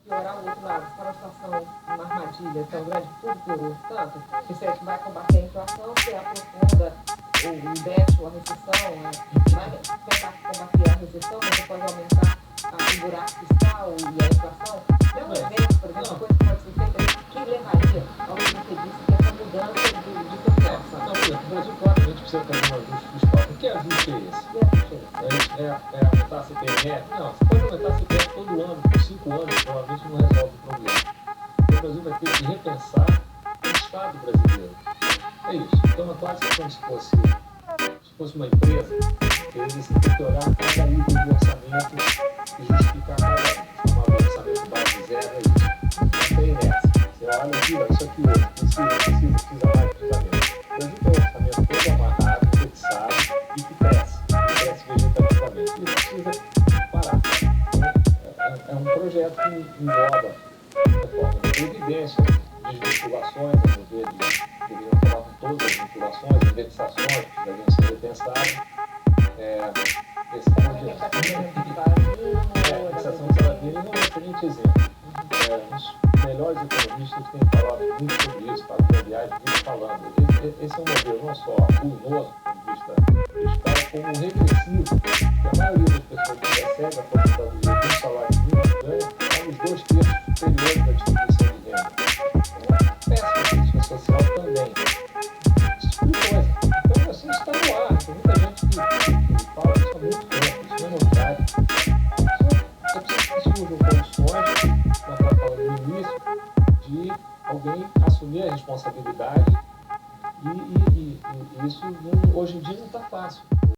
piorar o outro lado, se está numa situação, uma armadilha tão grande, tudo piorou tanto, que você vai combater a inflação, você aprofunda o déficit ou a recessão, vai tentar combater a recessão, mas você pode aumentar o buraco fiscal e a inflação. É um evento, por exemplo, coisa que pode ser feita que levaria ao que você disse, que é essa mudança de confiança. Não, o Brasil claramente precisa fazer um ajuste fiscal. Que ajuste é esse? Que ajuste é esse? É aumentar a CPMF? Não, você pode aumentar a CPMF todo ano, por 5 anos, provavelmente não resolve o problema. O Brasil vai ter que repensar o Estado brasileiro. É isso. Então é quase como se fosse uma empresa, eles têm que olhar cada item do orçamento e justificar cada um. Chamar o orçamento base zero é isso. Não tem inércia. Você olha aqui, isso aqui hoje, precisa mais, precisa menos. O Brasil tem um orçamento todo amarrado, fixado e que cresce vegetativamente. Isso precisa parar. É um projeto que engloba reforma da Previdência, desvinculações, a meu ver, deveriam acabar com todas as vinculações, indexações que deveriam ser repensadas. Esse projeto. A indexação de salário mínimo é um excelente exemplo. Os melhores economistas têm falado muito sobre isso, Fábio Viagem vive falando. Esse é um modelo não só ruinoso,